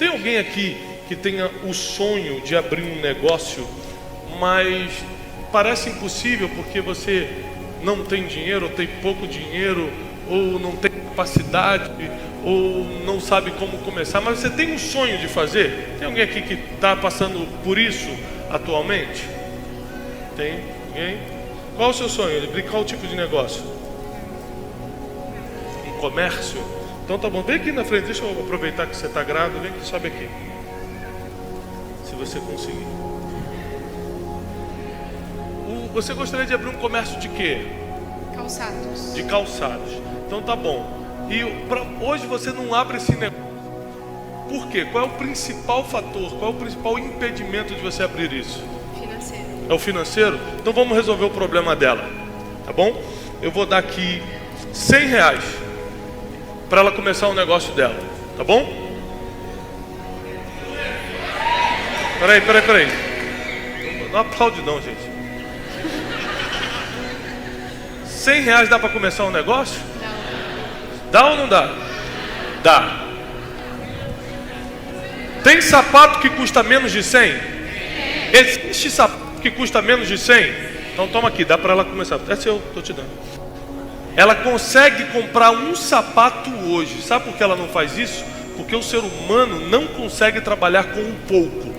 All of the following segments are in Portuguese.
Tem alguém aqui que tenha o sonho de abrir um negócio, mas parece impossível porque você não tem dinheiro, ou tem pouco dinheiro, ou não tem capacidade, ou não sabe como começar, mas você tem um sonho de fazer? Tem alguém aqui que está passando por isso atualmente? Tem alguém? Qual o seu sonho? Abrir qual tipo de negócio? Um comércio? Então tá bom, vem aqui na frente, deixa eu aproveitar que você está grávido, vem aqui, sobe aqui. Se você conseguir. Você gostaria de abrir um comércio de quê? Calçados. De calçados. Então tá bom. E hoje você não abre esse negócio. Por quê? Qual é o principal fator? Qual é o principal impedimento de você abrir isso? Financeiro. É o financeiro? Então vamos resolver o problema dela. Tá bom? Eu vou dar aqui R$100 para ela começar o negócio dela. Tá bom? Peraí. Não aplaude não, gente. R$100 dá para começar um negócio? Não. Dá ou não dá? Dá. Tem sapato que custa menos de 100? Existe sapato que custa menos de 100? Então toma aqui, dá para ela começar. É seu, estou te dando. Ela consegue comprar um sapato hoje. Sabe por que ela não faz isso? Porque o ser humano não consegue trabalhar com o pouco.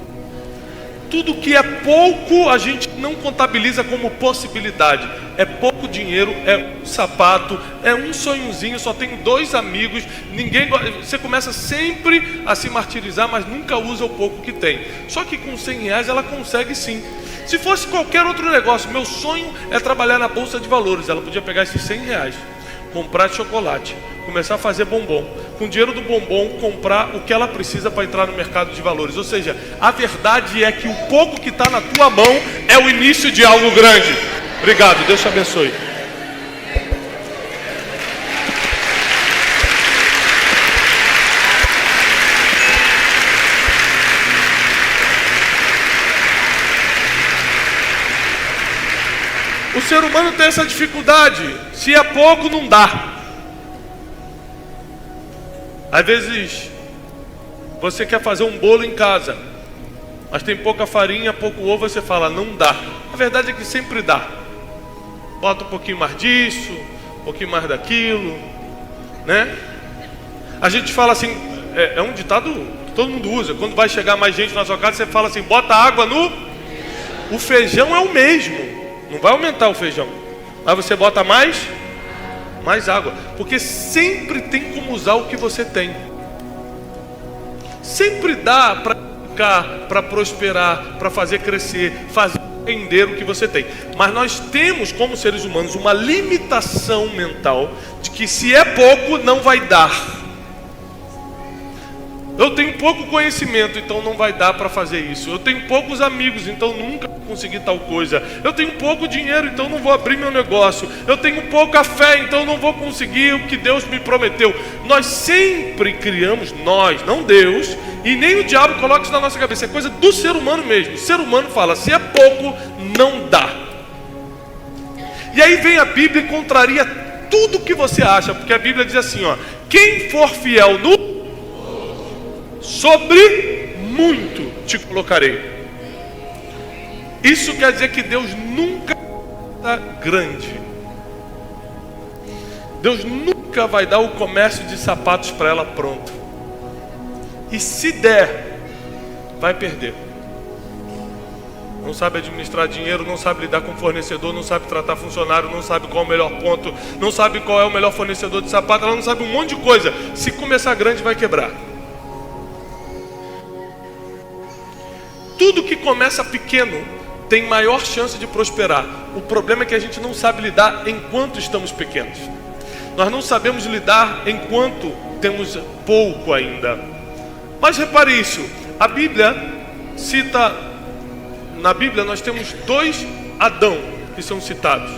Tudo que é pouco a gente não contabiliza como possibilidade. É pouco dinheiro, é um sapato, é um sonhozinho, só tenho 2 amigos, ninguém. Você começa sempre a se martirizar, mas nunca usa o pouco que tem. Só que com R$100 ela consegue sim. Se fosse qualquer outro negócio, meu sonho é trabalhar na Bolsa de Valores. Ela podia pegar esses R$100, comprar chocolate, começar a fazer bombom. Com o dinheiro do bombom, comprar o que ela precisa para entrar no mercado de valores. Ou seja, a verdade é que o pouco que está na tua mão é o início de algo grande. Obrigado, Deus te abençoe. O ser humano tem essa dificuldade. Se é pouco, não dá. Às vezes você quer fazer um bolo em casa, mas tem pouca farinha, pouco ovo, você fala, não dá. A verdade é que sempre dá. Bota um pouquinho mais disso, um pouquinho mais daquilo, né? A gente fala assim, é um ditado que todo mundo usa. Quando vai chegar mais gente na sua casa, você fala assim, bota água no... O feijão é o mesmo, não vai aumentar o feijão, mas você bota mais água, porque sempre tem como usar o que você tem. Sempre dá para ficar, para prosperar, para fazer crescer, fazer render o que você tem. Mas nós temos, como seres humanos, uma limitação mental de que se é pouco, não vai dar. Eu tenho pouco conhecimento, então não vai dar para fazer isso. Eu tenho poucos amigos, então nunca vou conseguir tal coisa. Eu tenho pouco dinheiro, então não vou abrir meu negócio. Eu tenho pouca fé, então não vou conseguir o que Deus me prometeu. Nós sempre criamos, nós, não Deus, e nem o diabo coloca isso na nossa cabeça. É coisa do ser humano mesmo. O ser humano fala, se é pouco, não dá. E aí vem a Bíblia e contraria tudo que você acha, porque a Bíblia diz assim, ó, quem for fiel no sobre muito te colocarei. Isso quer dizer que Deus nunca está grande. Deus nunca vai dar o comércio de sapatos para ela pronto. E se der, vai perder. Não sabe administrar dinheiro, não sabe lidar com fornecedor, não sabe tratar funcionário, não sabe qual é o melhor ponto, não sabe qual é o melhor fornecedor de sapato, ela não sabe um monte de coisa. Se começar grande, vai quebrar. Tudo que começa pequeno tem maior chance de prosperar. O problema é que a gente não sabe lidar enquanto estamos pequenos. Nós não sabemos lidar enquanto temos pouco ainda. Mas repare isso, a Bíblia cita, na Bíblia nós temos 2 Adão que são citados.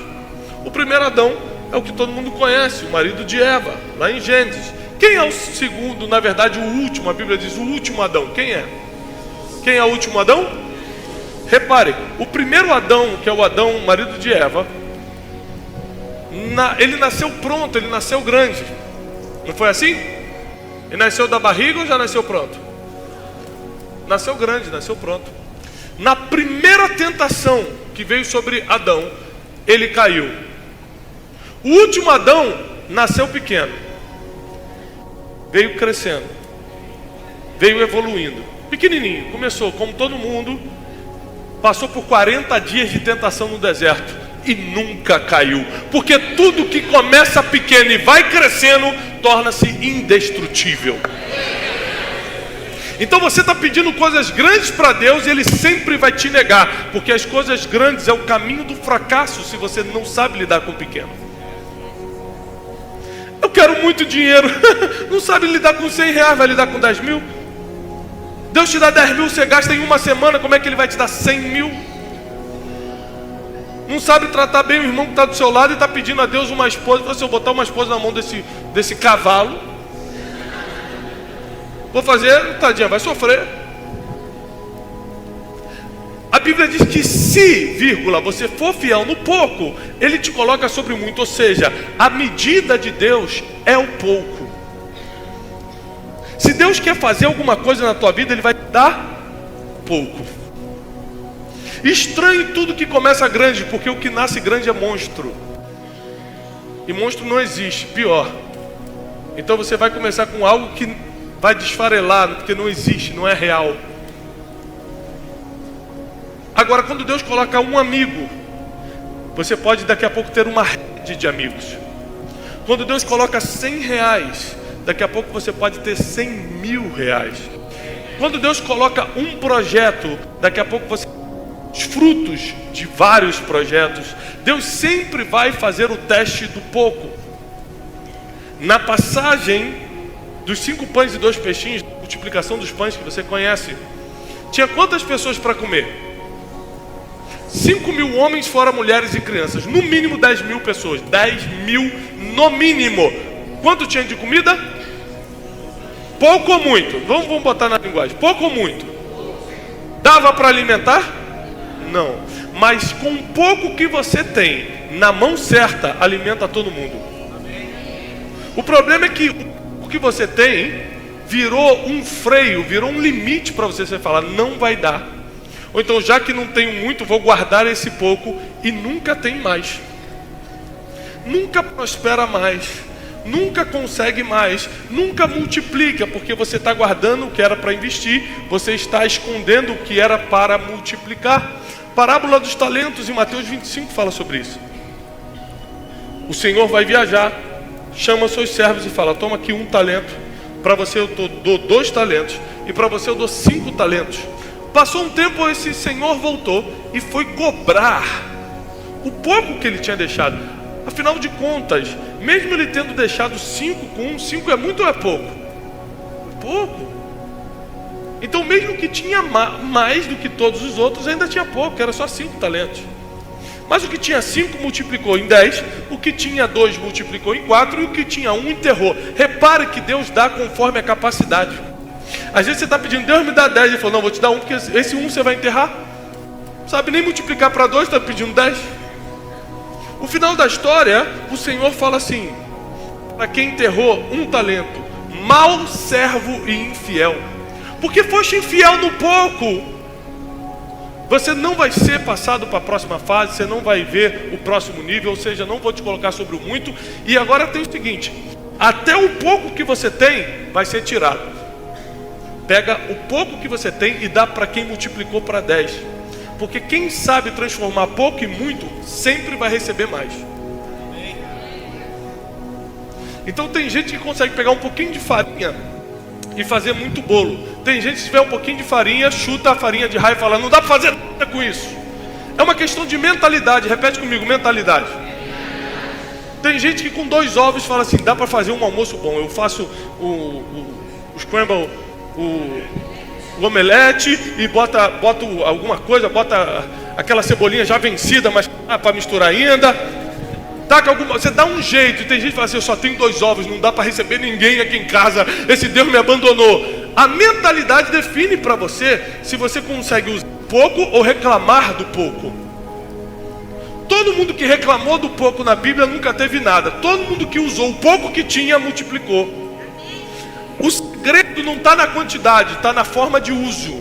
O primeiro Adão é o que todo mundo conhece, o marido de Eva, lá em Gênesis. Quem é o segundo, na verdade o último? A Bíblia diz o último Adão, quem é? Quem é o último Adão? Repare, o primeiro Adão, que é o Adão, marido de Eva, ele nasceu pronto, ele nasceu grande. Não foi assim? Ele nasceu da barriga ou já nasceu pronto? Nasceu grande, nasceu pronto. Na primeira tentação que veio sobre Adão, ele caiu. O último Adão nasceu pequeno, veio crescendo, veio evoluindo. Pequenininho, começou como todo mundo, passou por 40 dias de tentação no deserto e nunca caiu. Porque tudo que começa pequeno e vai crescendo, torna-se indestrutível. Então você está pedindo coisas grandes para Deus e Ele sempre vai te negar. Porque as coisas grandes é o caminho do fracasso se você não sabe lidar com o pequeno. Eu quero muito dinheiro. Não sabe lidar com 100 reais, vai lidar com 10 mil? Deus te dá 10 mil, você gasta em uma semana, como é que Ele vai te dar 100 mil? Não sabe tratar bem o irmão que está do seu lado e está pedindo a Deus uma esposa. Se eu botar uma esposa na mão desse cavalo, vou fazer, tadinha, vai sofrer. A Bíblia diz que se, vírgula, você for fiel no pouco, Ele te coloca sobre muito. Ou seja, a medida de Deus é o pouco. Se Deus quer fazer alguma coisa na tua vida, Ele vai te dar pouco. Estranhe tudo que começa grande, porque o que nasce grande é monstro. E monstro não existe, pior. Então você vai começar com algo que vai desfarelar, porque não existe, não é real. Agora, quando Deus coloca um amigo, você pode daqui a pouco ter uma rede de amigos. Quando Deus coloca 100 reais, daqui a pouco você pode ter 100 mil reais. Quando Deus coloca um projeto, daqui a pouco você tem os frutos de vários projetos. Deus sempre vai fazer o teste do pouco. Na passagem dos 5 pães e 2 peixinhos, multiplicação dos pães que você conhece, tinha quantas pessoas para comer? 5 mil homens fora mulheres e crianças. No mínimo 10 mil pessoas. 10 mil no mínimo. Quanto tinha de comida? Pouco ou muito? Vamos botar na linguagem. Pouco ou muito? Dava para alimentar? Não. Mas com o pouco que você tem, na mão certa, alimenta todo mundo. O problema é que o que você tem virou um freio, virou um limite para você falar, não vai dar. Ou então, já que não tenho muito, vou guardar esse pouco e nunca tem mais. Nunca prospera mais. Nunca consegue mais. Nunca multiplica, porque você está guardando o que era para investir, você está escondendo o que era para multiplicar. Parábola dos talentos em Mateus 25 fala sobre isso. O Senhor vai viajar, chama seus servos e fala, toma aqui 1 talento, para você eu dou 2 talentos, e para você eu dou 5 talentos. Passou um tempo, esse senhor voltou e foi cobrar o pouco que ele tinha deixado. Afinal de contas, mesmo ele tendo deixado 5 com 1, 5 é muito ou é pouco? Pouco. Então mesmo que tinha mais do que todos os outros, ainda tinha pouco, era só 5 talentos. Mas o que tinha 5 multiplicou em 10, o que tinha 2 multiplicou em 4 e o que tinha 1 enterrou. Repare que Deus dá conforme a capacidade. Às vezes você está pedindo, Deus me dá 10, ele falou, não, vou te dar 1, porque esse 1 você vai enterrar. Não sabe nem multiplicar para 2, está pedindo 10. O final da história, o Senhor fala assim, para quem enterrou 1 talento, mau servo e infiel. Porque foste infiel no pouco, você não vai ser passado para a próxima fase, você não vai ver o próximo nível, ou seja, não vou te colocar sobre o muito. E agora tem o seguinte, até o pouco que você tem vai ser tirado. Pega o pouco que você tem e dá para quem multiplicou para 10. Porque quem sabe transformar pouco em muito, sempre vai receber mais. Então tem gente que consegue pegar um pouquinho de farinha e fazer muito bolo. Tem gente que se tiver um pouquinho de farinha, chuta a farinha de raio e fala, não dá para fazer nada com isso. É uma questão de mentalidade, repete comigo, mentalidade. Tem gente que com 2 ovos fala assim, dá para fazer um almoço bom. Eu faço o scramble, o omelete e boto alguma coisa, bota aquela cebolinha já vencida, mas para misturar ainda. Você dá um jeito. E tem gente que fala assim, eu só tenho 2 ovos, não dá para receber ninguém aqui em casa, esse Deus me abandonou. A mentalidade define para você se você consegue usar pouco ou reclamar do pouco. Todo mundo que reclamou do pouco na Bíblia nunca teve nada. Todo mundo que usou o pouco que tinha multiplicou. O segredo não está na quantidade, está na forma de uso.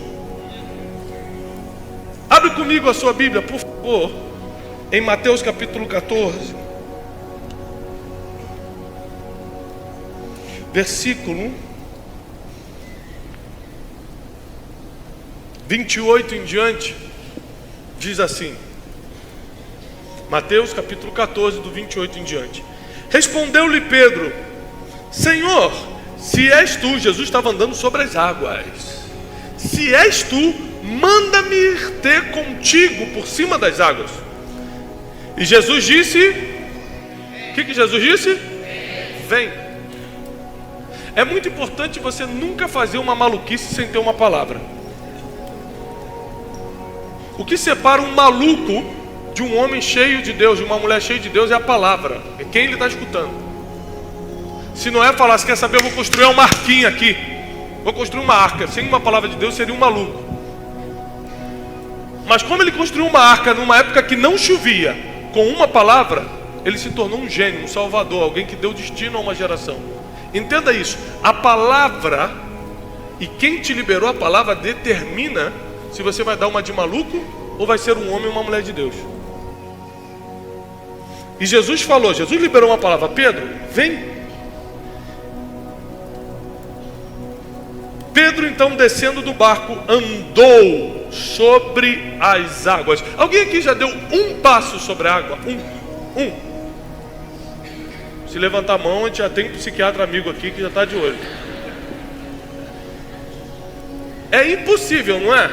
Abre comigo a sua Bíblia, por favor, em Mateus capítulo 14, versículo 28 em diante, diz assim. Mateus capítulo 14, do 28 em diante. Respondeu-lhe Pedro: Senhor, se és tu, Jesus estava andando sobre as águas, se és tu, manda-me ir ter contigo por cima das águas. E Jesus disse, o que Jesus disse? Vem. É muito importante você nunca fazer uma maluquice sem ter uma palavra. O que separa um maluco de um homem cheio de Deus, de uma mulher cheia de Deus, é a palavra, é quem ele está escutando. Se Noé falasse, quer saber, eu vou construir uma arquinha aqui, vou construir uma arca, sem uma palavra de Deus seria um maluco. Mas como ele construiu uma arca numa época que não chovia, com uma palavra, ele se tornou um gênio, um salvador, alguém que deu destino a uma geração. Entenda isso, a palavra, e quem te liberou a palavra determina se você vai dar uma de maluco ou vai ser um homem ou uma mulher de Deus. E Jesus falou, Jesus liberou uma palavra: Pedro, vem. Pedro então, descendo do barco, andou sobre as águas. Alguém aqui já deu um passo sobre a água? Um. Se levantar a mão, a gente já tem um psiquiatra amigo aqui que já está de olho. É impossível, não é?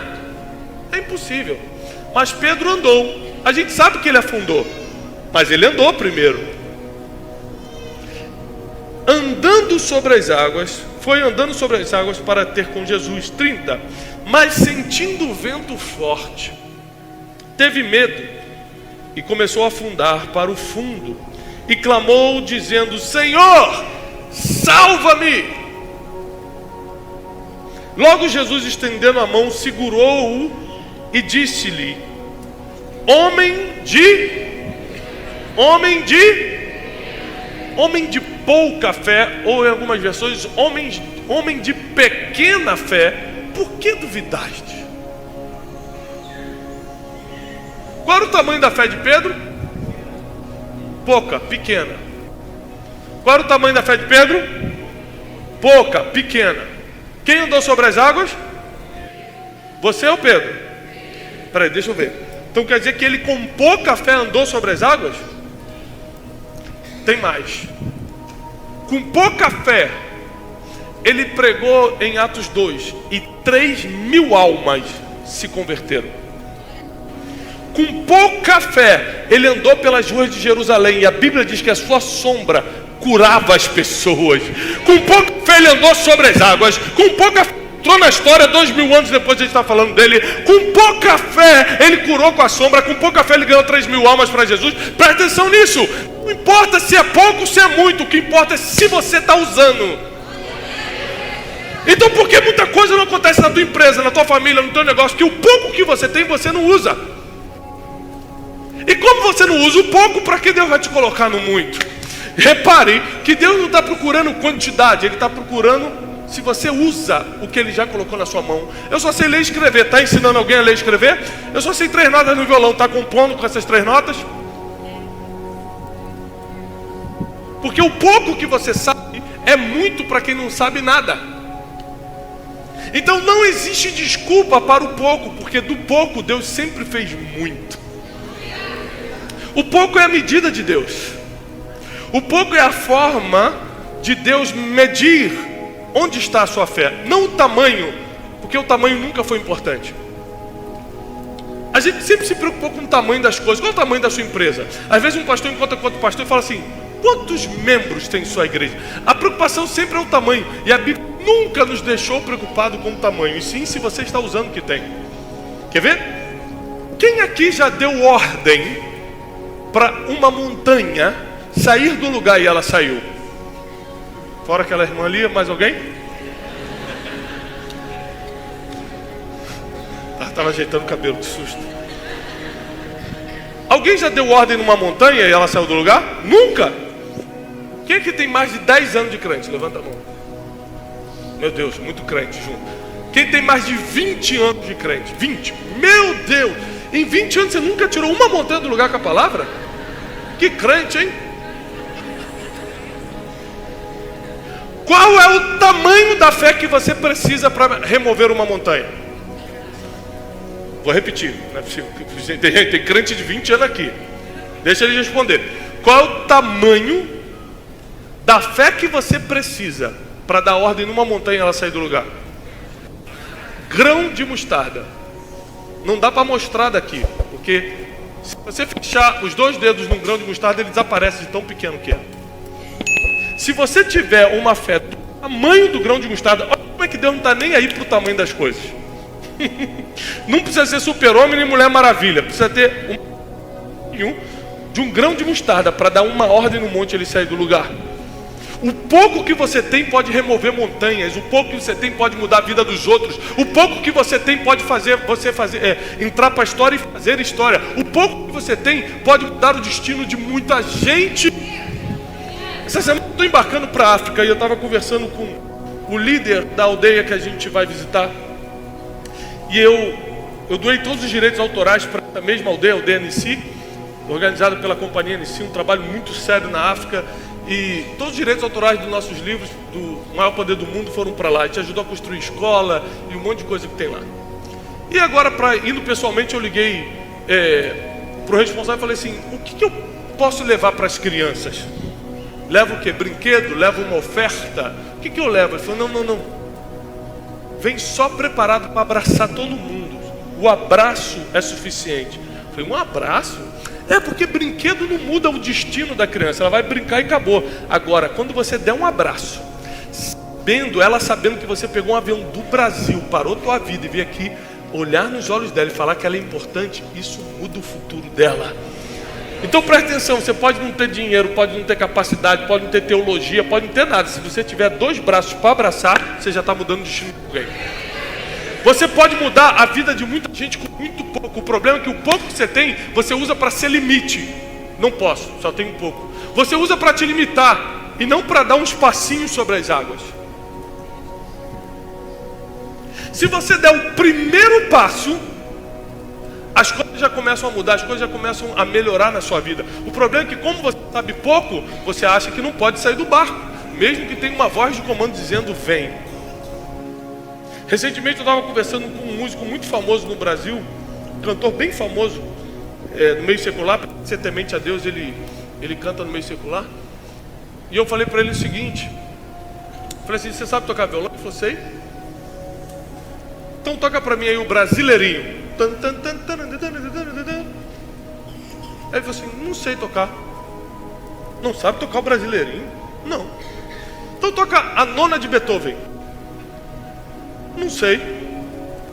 É impossível. Mas Pedro andou. A gente sabe que ele afundou, mas ele andou primeiro. Andando sobre as águas, foi andando sobre as águas para ter com Jesus. 30. Mas sentindo o vento forte, teve medo e começou a afundar para o fundo. E clamou dizendo: Senhor, salva-me! Logo Jesus, estendendo a mão, segurou-o e disse-lhe: Homem de pouca fé, ou em algumas versões, homem de pequena fé, por que duvidaste? Qual era o tamanho da fé de Pedro? Pouca, pequena. Qual era o tamanho da fé de Pedro? Pouca, pequena. Quem andou sobre as águas? Você ou Pedro? Peraí, deixa eu ver. Então quer dizer que ele com pouca fé andou sobre as águas? Tem mais. Com pouca fé, ele pregou em Atos 2 e 3.000 almas se converteram. Com pouca fé, ele andou pelas ruas de Jerusalém e a Bíblia diz que a sua sombra curava as pessoas. Com pouca fé, ele andou sobre as águas. Com pouca fé, entrou na história 2000 anos depois a gente está falando dele. Com pouca fé, ele curou com a sombra. Com pouca fé, ele ganhou 3.000 almas para Jesus. Presta atenção nisso. Não importa se é pouco ou se é muito, o que importa é se você está usando. Então por que muita coisa não acontece na tua empresa, na tua família, no teu negócio? Que o pouco que você tem, você não usa. E como você não usa o pouco, para que Deus vai te colocar no muito? Repare que Deus não está procurando quantidade, Ele está procurando se você usa o que Ele já colocou na sua mão. Eu só sei ler e escrever. Está ensinando alguém a ler e escrever? Eu só sei 3 notas no violão. Está compondo com essas 3 notas? Porque o pouco que você sabe é muito para quem não sabe nada. Então não existe desculpa para o pouco, porque do pouco Deus sempre fez muito. O pouco é a medida de Deus. O pouco é a forma de Deus medir onde está a sua fé. Não o tamanho, porque o tamanho nunca foi importante. A gente sempre se preocupou com o tamanho das coisas. Qual é o tamanho da sua empresa? Às vezes um pastor encontra com outro pastor e fala assim: quantos membros tem sua igreja? A preocupação sempre é o tamanho. E a Bíblia nunca nos deixou preocupado com o tamanho, e sim se você está usando o que tem. Quer ver? Quem aqui já deu ordem para uma montanha sair do lugar e ela saiu? Fora aquela irmã ali, mais alguém? Estava ajeitando o cabelo, de susto. Alguém já deu ordem numa montanha e ela saiu do lugar? Nunca! Quem é que tem mais de 10 anos de crente? Levanta a mão. Meu Deus, muito crente junto. Quem tem mais de 20 anos de crente? 20. Meu Deus! Em 20 anos você nunca tirou uma montanha do lugar com a palavra? Que crente, hein? Qual é o tamanho da fé que você precisa para remover uma montanha? Vou repetir. Não é possível. Tem crente de 20 anos aqui. Deixa ele responder. Qual é o tamanho da fé que você precisa para dar ordem numa montanha e ela sair do lugar? Grão de mostarda. Não dá para mostrar daqui, porque se você fechar os 2 dedos num grão de mostarda, ele desaparece de tão pequeno que é. Se você tiver uma fé do tamanho do grão de mostarda, olha como é que Deus não está nem aí para o tamanho das coisas. Não precisa ser super-homem nem mulher maravilha. Precisa ter de um grão de mostarda para dar uma ordem no monte e ele sair do lugar. O pouco que você tem pode remover montanhas. O pouco que você tem pode mudar a vida dos outros. O pouco que você tem pode fazer você entrar para a história e fazer história. O pouco que você tem pode mudar o destino de muita gente. Essa semana eu estou embarcando para a África e eu estava conversando com o líder da aldeia que a gente vai visitar. E eu doei todos os direitos autorais para a mesma aldeia, a aldeia Nissi, organizada pela companhia Nissi, um trabalho muito sério na África. E todos os direitos autorais dos nossos livros, do Maior Poder do Mundo, foram para lá. A gente ajudou a construir escola e um monte de coisa que tem lá. E agora, indo pessoalmente, eu liguei para o responsável e falei assim: o que eu posso levar para as crianças? Levo o quê? Brinquedo? Levo uma oferta? O que eu levo? Ele falou: não. Vem só preparado para abraçar todo mundo. O abraço é suficiente. Eu falei: um abraço? Porque brinquedo não muda o destino da criança. Ela vai brincar e acabou. Agora, quando você der um abraço, sabendo que você pegou um avião do Brasil, parou tua vida e veio aqui olhar nos olhos dela e falar que ela é importante, isso muda o futuro dela. Então presta atenção, você pode não ter dinheiro, pode não ter capacidade, pode não ter teologia, pode não ter nada. Se você tiver 2 braços para abraçar, você já está mudando o destino de alguém. Você pode mudar a vida de muita gente com muito pouco. O problema é que o pouco que você tem, você usa para ser limite. Não posso, só tenho pouco. Você usa para te limitar e não para dar uns passinhos sobre as águas. Se você der o primeiro passo, as coisas já começam a mudar, as coisas já começam a melhorar na sua vida. O problema é que, como você sabe pouco, você acha que não pode sair do barco, mesmo que tenha uma voz de comando dizendo: vem. Recentemente eu estava conversando com um músico muito famoso no Brasil, um cantor bem famoso no meio secular, para ser temente a Deus, ele canta no meio secular. E eu falei para ele o seguinte: falei assim, você sabe tocar violão? Ele falou: sei. Então toca para mim aí o Brasileirinho. Aí ele falou assim: não sei tocar. Não sabe tocar o Brasileirinho? Não. Então toca a Nona de Beethoven. Não sei.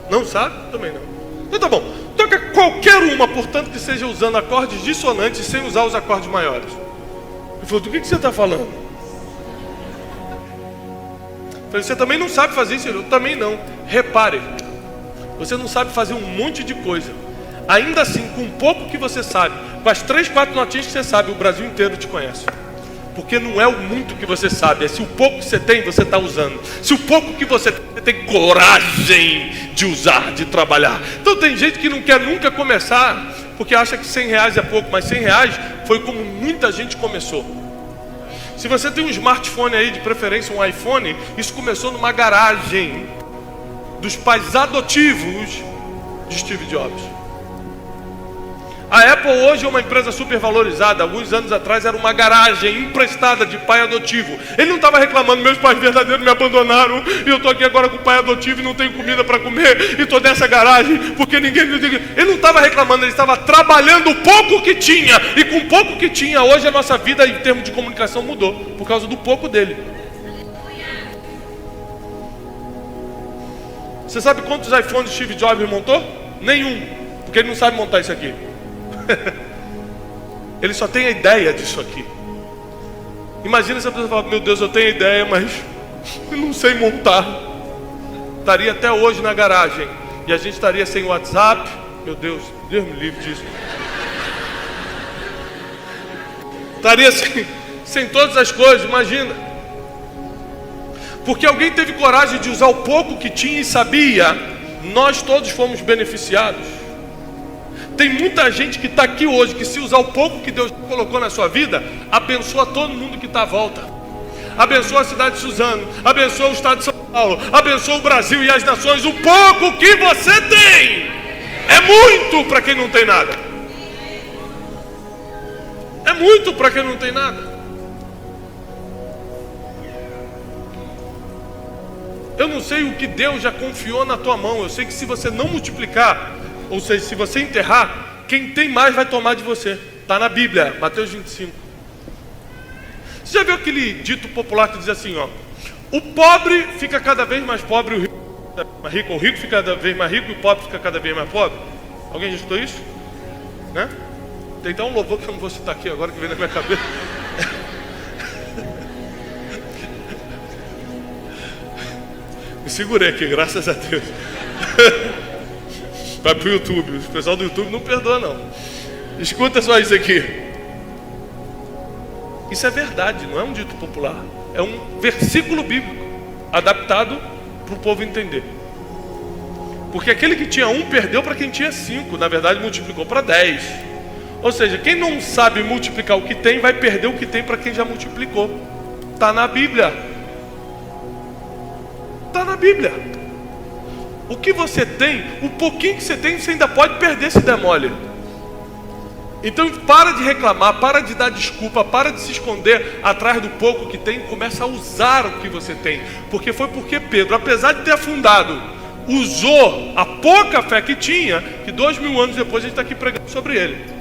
Não sabe? Também não. Então tá bom. Toca qualquer uma, portanto que seja usando acordes dissonantes sem usar os acordes maiores. Ele falou: do que você está falando? Eu falei: você também não sabe fazer isso? Eu também não. Repare, você não sabe fazer um monte de coisa. Ainda assim, com o pouco que você sabe, com as 3, 4 notinhas que você sabe, o Brasil inteiro te conhece. Porque não é o muito que você sabe, é se o pouco que você tem, você está usando. Se o pouco que você tem coragem de usar, de trabalhar. Então tem gente que não quer nunca começar, porque acha que R$100 é pouco, mas R$100 foi como muita gente começou. Se você tem um smartphone aí, de preferência um iPhone, isso começou numa garagem dos pais adotivos de Steve Jobs. A Apple hoje é uma empresa super valorizada. Alguns anos atrás era uma garagem emprestada de pai adotivo. Ele não estava reclamando: meus pais verdadeiros me abandonaram e eu estou aqui agora com o pai adotivo e não tenho comida para comer e estou nessa garagem porque ninguém me diga. Ele não estava reclamando, ele estava trabalhando o pouco que tinha. E com o pouco que tinha, hoje a nossa vida em termos de comunicação mudou por causa do pouco dele. Você sabe quantos iPhones Steve Jobs montou? Nenhum, porque ele não sabe montar isso aqui. Ele só tem a ideia disso aqui. Imagina se a pessoa fala: meu Deus, eu tenho a ideia, mas eu não sei montar. Estaria até hoje na garagem. E a gente estaria sem WhatsApp. Meu Deus, Deus me livre disso. Estaria sem todas as coisas, imagina. porque alguém teve coragem de usar o pouco que tinha e sabia, nós todos fomos beneficiados. Tem muita gente que está aqui hoje, que se usar o pouco que Deus colocou na sua vida, abençoa todo mundo que está à volta. Abençoa a cidade de Suzano, abençoa o estado de São Paulo, abençoa o Brasil e as nações. O pouco que você tem é muito para quem não tem nada. É muito para quem não tem nada. Eu não sei o que Deus já confiou na tua mão. Eu sei que se você não multiplicar, ou seja, se você enterrar, quem tem mais vai tomar de você. Está na Bíblia, Mateus 25. Você já viu aquele dito popular que diz assim, ó: o pobre fica cada vez mais pobre, o rico fica mais rico, o rico fica cada vez mais rico e o pobre fica cada vez mais pobre? Alguém já escutou isso? Né? Tem até um louvor que eu não vou citar aqui agora, que vem na minha cabeça. Me segurei aqui, graças a Deus. Vai pro YouTube. O pessoal do YouTube não perdoa, não. Escuta só isso aqui. Isso é verdade, não é um dito popular. É um versículo bíblico adaptado para o povo entender. Porque aquele que tinha 1 perdeu para quem tinha 5. Na verdade, multiplicou para 10. Ou seja, quem não sabe multiplicar o que tem, vai perder o que tem para quem já multiplicou. Está na Bíblia. Está na Bíblia. O que você tem, o pouquinho que você tem, você ainda pode perder se der mole. Então para de reclamar, para de dar desculpa, para de se esconder atrás do pouco que tem, começa a usar o que você tem. Porque foi porque Pedro, apesar de ter afundado, usou a pouca fé que tinha, que 2000 anos depois a gente está aqui pregando sobre ele.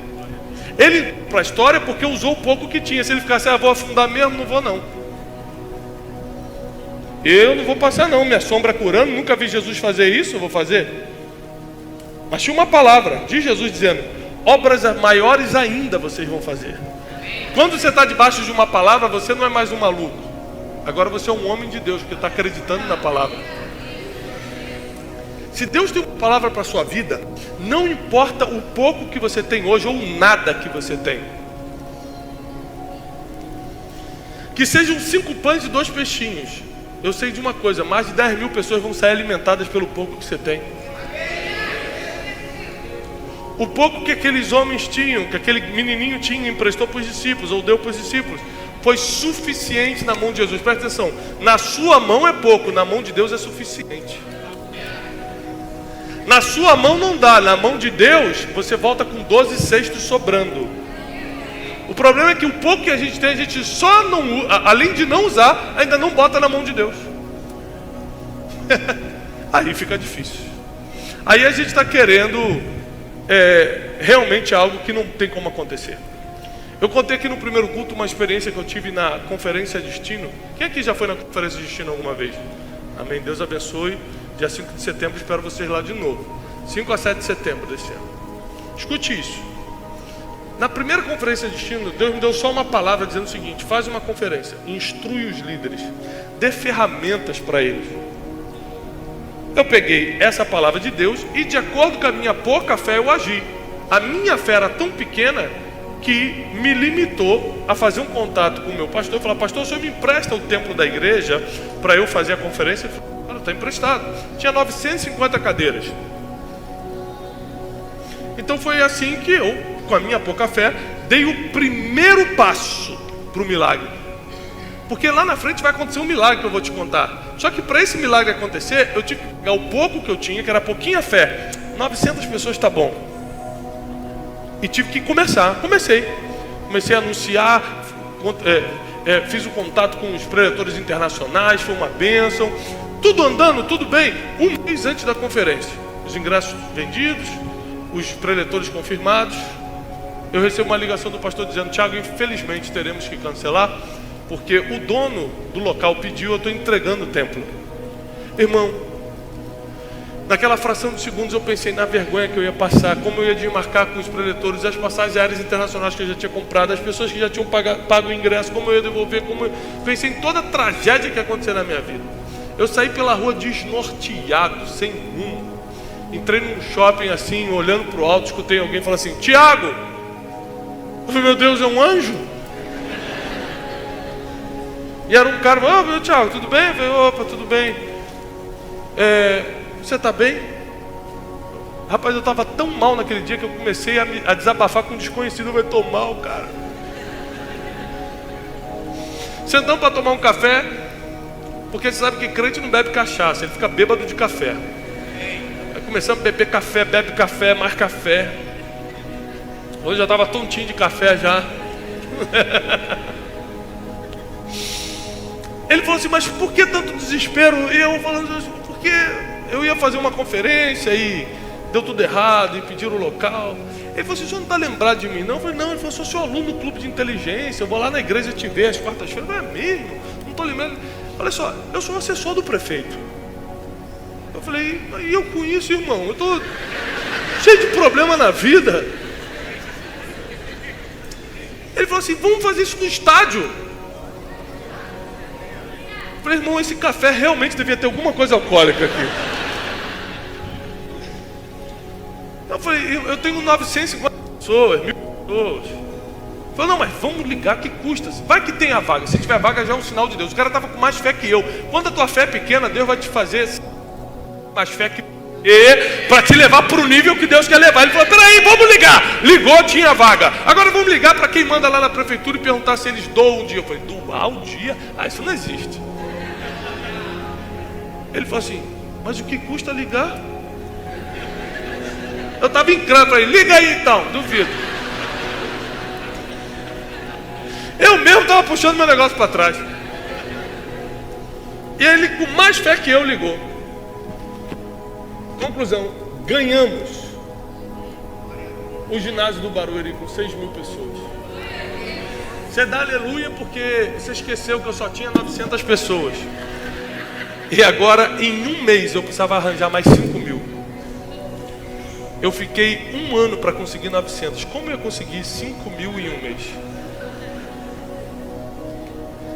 Ele, para a história, porque usou o pouco que tinha. Se ele ficasse, vou afundar mesmo, não vou não. Eu não vou passar não, minha sombra curando, nunca vi Jesus fazer isso, eu vou fazer. Mas tinha uma palavra de Jesus dizendo: obras maiores ainda vocês vão fazer. Quando você está debaixo de uma palavra, você não é mais um maluco. Agora você é um homem de Deus, que está acreditando na palavra. Se Deus tem uma palavra para a sua vida, não importa o pouco que você tem hoje ou nada que você tem. Que sejam 5 pães e 2 peixinhos. Eu sei de uma coisa, mais de 10 mil pessoas vão sair alimentadas pelo pouco que você tem. O pouco que aqueles homens tinham, que aquele menininho tinha, emprestou para os discípulos, ou deu para os discípulos, foi suficiente na mão de Jesus. Presta atenção, na sua mão é pouco, na mão de Deus é suficiente. Na sua mão não dá, na mão de Deus você volta com 12 cestos sobrando. O problema é que o pouco que a gente tem, a gente só não, além de não usar, ainda não bota na mão de Deus. Aí fica difícil. Aí a gente está querendo realmente algo que não tem como acontecer. Eu contei aqui no primeiro culto uma experiência que eu tive na Conferência Destino. Quem aqui já foi na Conferência Destino alguma vez? Amém, Deus abençoe. Dia 5 de setembro, espero vocês lá de novo. 5 a 7 de setembro desse ano. Escute isso. Na primeira Conferência Destino, Deus me deu só uma palavra dizendo o seguinte: faz uma conferência, instrui os líderes, dê ferramentas para eles. Eu peguei essa palavra de Deus e, de acordo com a minha pouca fé, eu agi. A minha fé era tão pequena que me limitou a fazer um contato com o meu pastor e falar: pastor, o senhor me empresta o templo da igreja para eu fazer a conferência? Ele falou: claro, está emprestado. Tinha 950 cadeiras. Então foi assim que eu, com a minha pouca fé, dei o primeiro passo para o milagre. Porque lá na frente vai acontecer um milagre que eu vou te contar. Só que para esse milagre acontecer, eu tive que pegar o pouco que eu tinha, que era pouquinha fé. 900 pessoas está bom. E tive que começar. Comecei a anunciar, fiz o contato com os preletores internacionais, foi uma bênção. Tudo andando, tudo bem. Um mês antes da conferência, os ingressos vendidos, os preletores confirmados, eu recebo uma ligação do pastor dizendo: Tiago, infelizmente teremos que cancelar, porque o dono do local pediu, eu estou entregando o templo. Irmão, naquela fração de segundos eu pensei na vergonha que eu ia passar, como eu ia desmarcar com os preletores as passagens aéreas internacionais que eu já tinha comprado, as pessoas que já tinham pago o ingresso, como eu ia devolver, pensei em toda a tragédia que ia acontecer na minha vida. Eu saí pela rua desnorteado, sem rumo. Entrei num shopping assim, olhando para o alto, escutei alguém falar assim: Tiago! Eu falei: meu Deus, é um anjo? E era um cara, ô, Thiago, tudo bem? Eu falei, opa, tudo bem. Você tá bem? Rapaz, eu tava tão mal naquele dia que eu comecei a desabafar com um desconhecido. Eu falei, tô mal, cara. Sentamos para tomar um café, porque você sabe que crente não bebe cachaça, ele fica bêbado de café. Aí começamos a beber café, bebe café, mais café. Hoje já estava tontinho de café já. Ele falou assim, mas por que tanto desespero? E eu falando assim, porque eu ia fazer uma conferência e deu tudo errado, e pediram o local. Ele falou assim, o senhor não está lembrado de mim não? Eu falei, não. Ele falou, sou seu aluno do clube de inteligência, eu vou lá na igreja te ver às quartas-feiras. Eu falei, é mesmo? Não estou lembrando. Olha só, eu sou assessor do prefeito. Eu falei, e eu com isso, irmão? Eu estou cheio de problema na vida. Ele falou assim, vamos fazer isso no estádio. Eu falei, irmão, esse café realmente devia ter alguma coisa alcoólica aqui. Eu falei, eu tenho 950 pessoas, 1000 pessoas. Eu falei, não, mas vamos ligar, que custa? Vai que tem a vaga. Se tiver vaga já é um sinal de Deus. O cara estava com mais fé que eu. Quando a tua fé é pequena, Deus vai te fazer mais fé que para te levar para o nível que Deus quer levar. Ele falou, peraí, vamos ligar. Ligou, tinha vaga. Agora vamos ligar para quem manda lá na prefeitura e perguntar se eles doam um dia. Eu falei, doar um dia? Ah, isso não existe. Ele falou assim, mas o que custa ligar? Eu estava em crânio, falei, liga aí então, duvido. Eu mesmo estava puxando meu negócio para trás. E ele, com mais fé que eu, ligou. Conclusão, ganhamos o ginásio do Barueri com 6.000 pessoas. Você dá aleluia porque você esqueceu que eu só tinha 900 pessoas. E agora, em um mês, eu precisava arranjar mais 5.000. Eu fiquei 1 ano para conseguir 900. Como eu consegui 5.000 em um mês?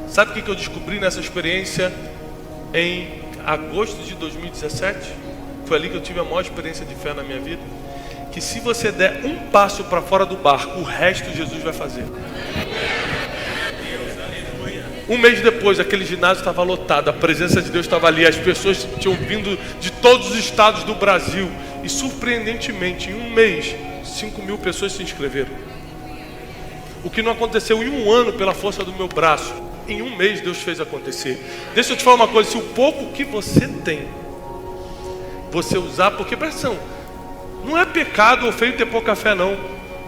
Sabe o que eu descobri nessa experiência em agosto de 2017? Foi ali que eu tive a maior experiência de fé na minha vida. Que se você der um passo para fora do barco, o resto Jesus vai fazer. Um mês depois, aquele ginásio estava lotado, a presença de Deus estava ali, as pessoas tinham vindo de todos os estados do Brasil. E surpreendentemente, em um mês, 5.000 pessoas se inscreveram. O que não aconteceu em um ano pela força do meu braço, em um mês Deus fez acontecer. Deixa eu te falar uma coisa, se o pouco que você tem, você usar, porque presta atenção, não é pecado ou feio ter pouca fé não.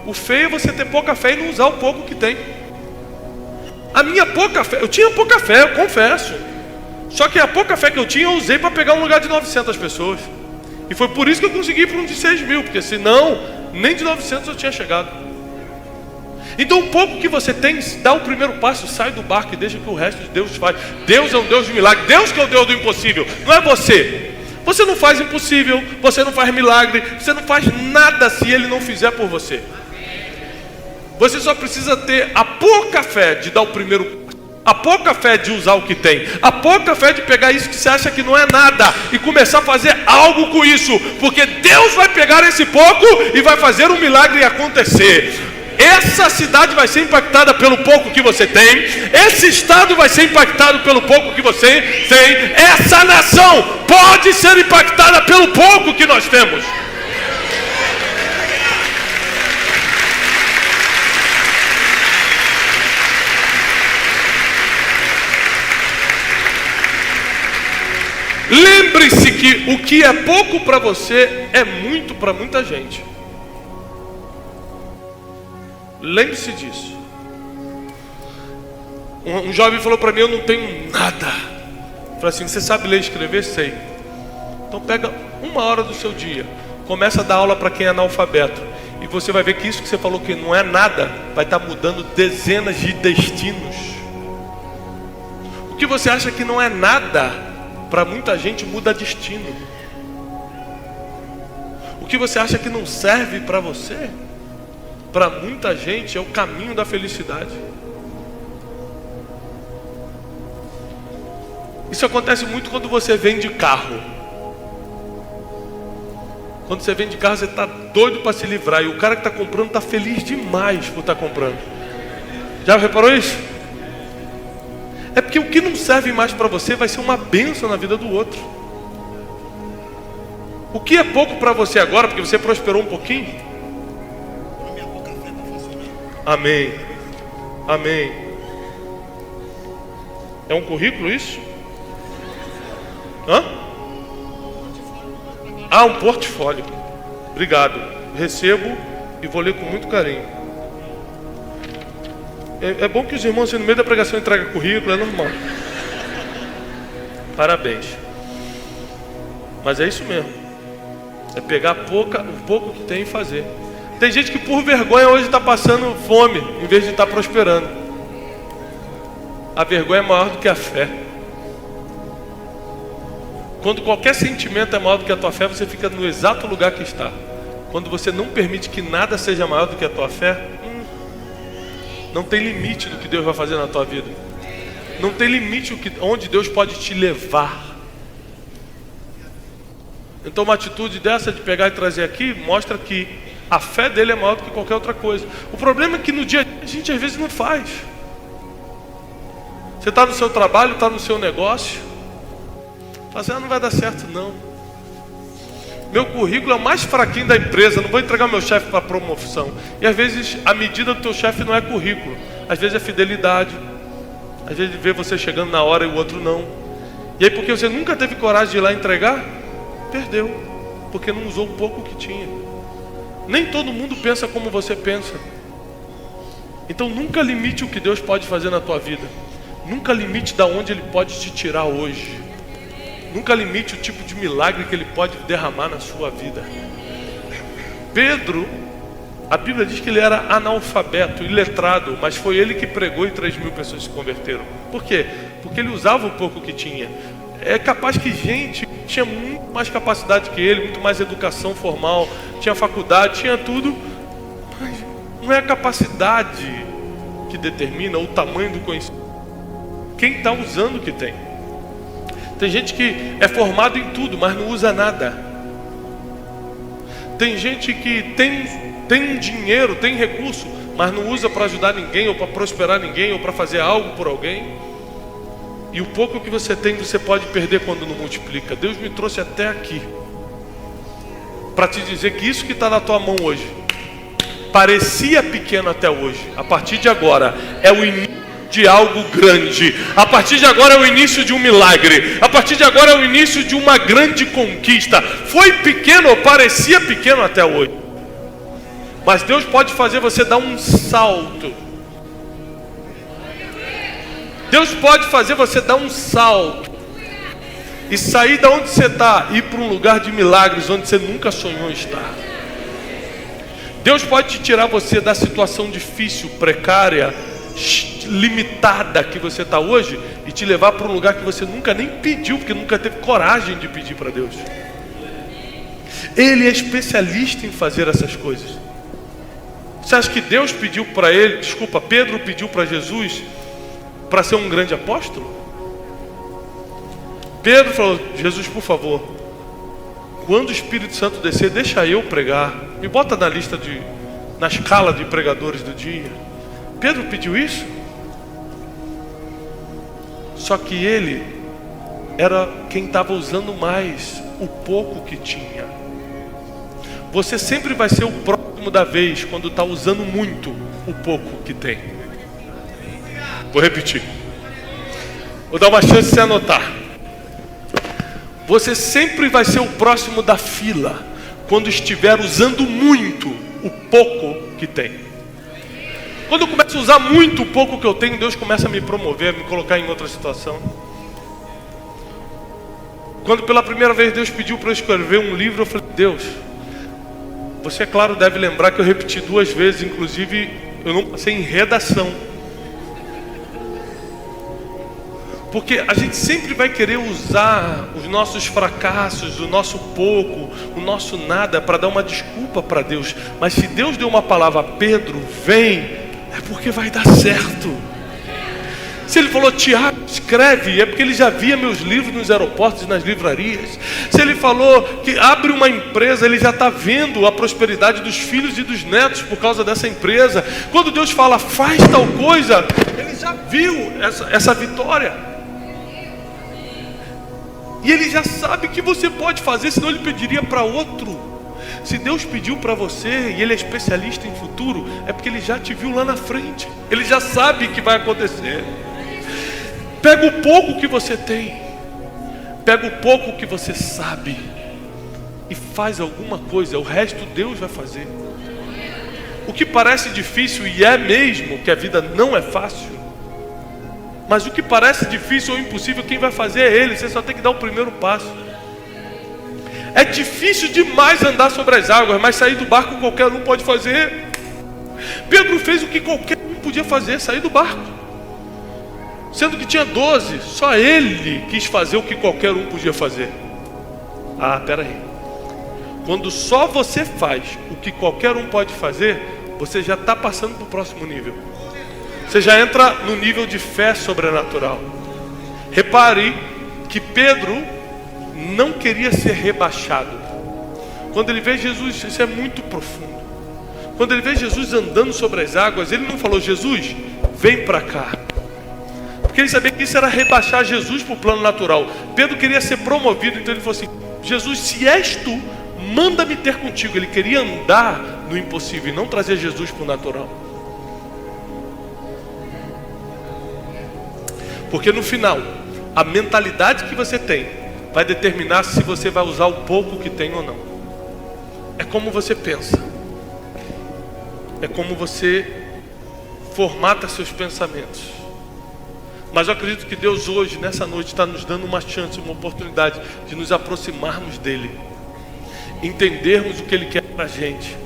O feio é você ter pouca fé e não usar o pouco que tem. A minha pouca fé, eu tinha pouca fé, eu confesso. Só que a pouca fé que eu tinha, eu usei para pegar um lugar de 900 pessoas. E foi por isso que eu consegui ir para um de 6.000, porque senão, nem de 900 eu tinha chegado. Então o pouco que você tem, dá o primeiro passo, sai do barco e deixa que o resto de Deus faz. Deus é um Deus de milagre, Deus que é o Deus do impossível, não é você. Você não faz impossível, você não faz milagre, você não faz nada se Ele não fizer por você. Você só precisa ter a pouca fé de dar o primeiro passo. A pouca fé de usar o que tem. A pouca fé de pegar isso que você acha que não é nada e começar a fazer algo com isso. Porque Deus vai pegar esse pouco e vai fazer um milagre acontecer. Essa cidade vai ser impactada pelo pouco que você tem. Esse estado vai ser impactado pelo pouco que você tem. Essa nação pode ser impactada pelo pouco que nós temos. Lembre-se que o que é pouco para você é muito para muita gente. Lembre-se disso. Um jovem falou para mim, eu não tenho nada. Eu falei assim, você sabe ler e escrever? Sei. Então pega 1 hora do seu dia, começa a dar aula para quem é analfabeto. E você vai ver que isso que você falou que não é nada, vai estar mudando dezenas de destinos. O que você acha que não é nada, para muita gente muda destino. O que você acha que não serve para você, para muita gente é o caminho da felicidade. Isso acontece muito quando você vende carro. Quando você vende carro, você está doido para se livrar. E o cara que está comprando está feliz demais por estar comprando. Já reparou isso? É porque o que não serve mais para você vai ser uma bênção na vida do outro. O que é pouco para você agora, porque você prosperou um pouquinho? Amém. Amém. É um currículo isso? Hã? Ah, um portfólio. Obrigado. Recebo e vou ler com muito carinho. É bom que os irmãos no meio da pregação entregam currículo, é normal. Parabéns. Mas é isso mesmo. É pegar o pouco que tem e fazer. Tem gente que por vergonha hoje está passando fome, em vez de estar prosperando. A vergonha é maior do que a fé. Quando qualquer sentimento é maior do que a tua fé, você fica no exato lugar que está. Quando você não permite que nada seja maior do que a tua fé, não tem limite do que Deus vai fazer na tua vida. Não tem limite onde Deus pode te levar. Então uma atitude dessa de pegar e trazer aqui mostra que a fé dele é maior do que qualquer outra coisa. O problema é que no dia a dia a gente às vezes não faz. Você está no seu trabalho, está no seu negócio, fala assim, não vai dar certo não. Meu currículo é o mais fraquinho da empresa, não vou entregar meu chefe para promoção. E às vezes a medida do teu chefe não é currículo, às vezes é fidelidade, às vezes vê você chegando na hora e o outro não. E aí porque você nunca teve coragem de ir lá entregar, perdeu, porque não usou o pouco que tinha. Nem todo mundo pensa como você pensa. Então nunca limite o que Deus pode fazer na tua vida. Nunca limite da onde Ele pode te tirar hoje. Nunca limite o tipo de milagre que Ele pode derramar na sua vida. Pedro, a Bíblia diz que ele era analfabeto, iletrado, mas foi ele que pregou e 3.000 pessoas se converteram. Por quê? Porque ele usava o pouco que tinha. É capaz que gente tinha muito mais capacidade que ele, muito mais educação formal, tinha faculdade, tinha tudo, mas não é a capacidade que determina o tamanho do conhecimento. Quem está usando o que tem. Tem gente que é formado em tudo, mas não usa nada. Tem gente que tem dinheiro, tem recurso, mas não usa para ajudar ninguém, ou para prosperar ninguém, ou para fazer algo por alguém. E o pouco que você tem, você pode perder quando não multiplica. Deus me trouxe até aqui para te dizer que isso que está na tua mão hoje parecia pequeno até hoje. A partir de agora é o início de algo grande. A partir de agora é o início de um milagre. A partir de agora é o início de uma grande conquista. Foi pequeno ou parecia pequeno até hoje, mas Deus pode fazer você dar um salto. Deus pode fazer você dar um salto e sair da onde você está, ir para um lugar de milagres onde você nunca sonhou estar. Deus pode te tirar você da situação difícil, precária, limitada que você está hoje e te levar para um lugar que você nunca nem pediu, porque nunca teve coragem de pedir para Deus. Ele é especialista em fazer essas coisas. Você acha que Deus pediu para ele, Pedro pediu para Jesus para ser um grande apóstolo? Pedro falou, Jesus, por favor, quando o Espírito Santo descer, deixa eu pregar, me bota na escala de pregadores do dia. Pedro pediu isso? Só que ele era quem estava usando mais o pouco que tinha. Você sempre vai ser o próximo da vez quando está usando muito o pouco que tem. Vou repetir. Vou dar uma chance de você anotar. Você sempre vai ser o próximo da fila quando estiver usando muito o pouco que tem. Quando eu começo a usar muito o pouco que eu tenho, Deus começa a me promover, a me colocar em outra situação. Quando pela primeira vez Deus pediu para eu escrever um livro, eu falei, Deus, você, é claro, deve lembrar que eu repeti 2 vezes, inclusive eu não passei em redação. Porque a gente sempre vai querer usar os nossos fracassos, o nosso pouco, o nosso nada para dar uma desculpa para Deus. Mas se Deus deu uma palavra a Pedro, vem, é porque vai dar certo. Se ele falou, Tiago, escreve, é porque ele já via meus livros nos aeroportos e nas livrarias. Se ele falou que abre uma empresa, ele já está vendo a prosperidade dos filhos e dos netos por causa dessa empresa. Quando Deus fala, faz tal coisa, ele já viu essa vitória. E Ele já sabe que você pode fazer, senão Ele pediria para outro. Se Deus pediu para você e Ele é especialista em futuro, é porque Ele já te viu lá na frente. Ele já sabe que vai acontecer. Pega o pouco que você tem, pega o pouco que você sabe e faz alguma coisa. O resto Deus vai fazer. O que parece difícil, e é mesmo que a vida não é fácil, mas o que parece difícil ou impossível, quem vai fazer é Ele. Você só tem que dar o primeiro passo. É difícil demais andar sobre as águas, mas sair do barco qualquer um pode fazer. Pedro fez o que qualquer um podia fazer, sair do barco. Sendo que tinha 12, só ele quis fazer o que qualquer um podia fazer. Ah, peraí. Quando só você faz o que qualquer um pode fazer, você já está passando para o próximo nível. Você já entra no nível de fé sobrenatural. Repare que Pedro não queria ser rebaixado. Quando ele vê Jesus, isso é muito profundo. Quando ele vê Jesus andando sobre as águas, ele não falou: Jesus, vem para cá. Porque ele sabia que isso era rebaixar Jesus para o plano natural. Pedro queria ser promovido, então ele falou assim: Jesus, se és tu, manda-me ter contigo. Ele queria andar no impossível e não trazer Jesus para o natural. Porque no final, a mentalidade que você tem vai determinar se você vai usar o pouco que tem ou não. É como você pensa. É como você formata seus pensamentos. Mas eu acredito que Deus hoje, nessa noite, está nos dando uma chance, uma oportunidade de nos aproximarmos dEle, entendermos o que Ele quer para a gente,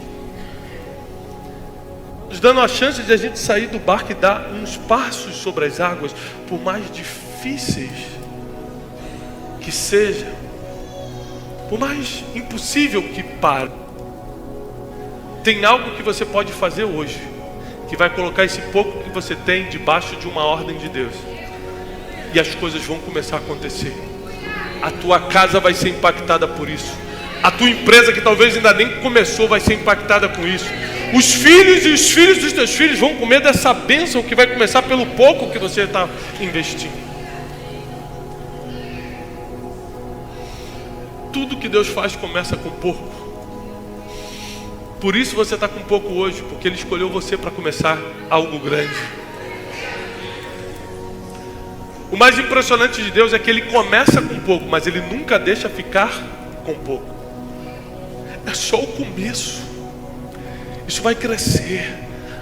nos dando a chance de a gente sair do barco e dar uns passos sobre as águas, por mais difíceis que seja, por mais impossível que pare. Tem algo que você pode fazer hoje, que vai colocar esse pouco que você tem debaixo de uma ordem de Deus, e as coisas vão começar a acontecer. A tua casa vai ser impactada por isso. A tua empresa, que talvez ainda nem começou, vai ser impactada com isso. Os filhos e os filhos dos teus filhos vão comer dessa bênção que vai começar pelo pouco que você está investindo. Tudo que Deus faz começa com pouco. Por isso você está com pouco hoje, porque Ele escolheu você para começar algo grande. O mais impressionante de Deus é que Ele começa com pouco, mas Ele nunca deixa ficar com pouco. É só o começo. Isso vai crescer.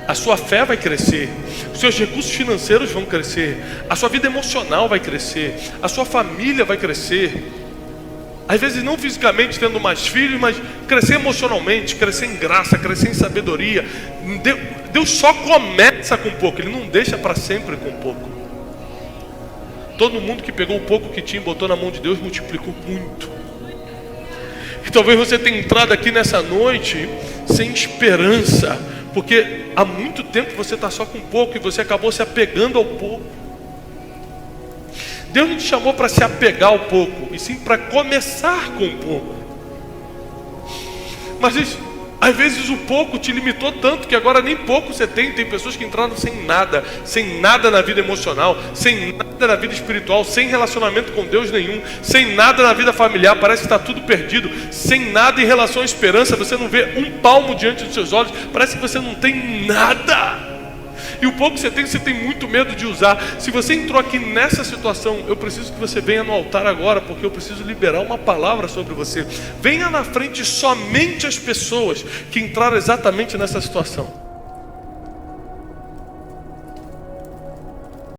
A sua fé vai crescer. Os seus recursos financeiros vão crescer. A sua vida emocional vai crescer. A sua família vai crescer. Às vezes não fisicamente tendo mais filhos, mas crescer emocionalmente, crescer em graça, crescer em sabedoria. Deus só começa com pouco. Ele não deixa para sempre com pouco. Todo mundo que pegou o pouco que tinha e botou na mão de Deus multiplicou muito. E talvez você tenha entrado aqui nessa noite sem esperança, porque há muito tempo você está só com pouco e você acabou se apegando ao pouco. Deus não te chamou para se apegar ao pouco, e sim para começar com pouco. Mas às vezes o pouco te limitou tanto que agora nem pouco você tem. Tem pessoas que entraram sem nada na vida emocional, sem nada na vida espiritual, sem relacionamento com Deus nenhum, sem nada na vida familiar, parece que está tudo perdido, sem nada em relação à esperança. Você não vê um palmo diante dos seus olhos, parece que você não tem nada. E o pouco que você tem muito medo de usar. Se você entrou aqui nessa situação, eu preciso que você venha no altar agora, porque eu preciso liberar uma palavra sobre você. Venha na frente somente as pessoas que entraram exatamente nessa situação.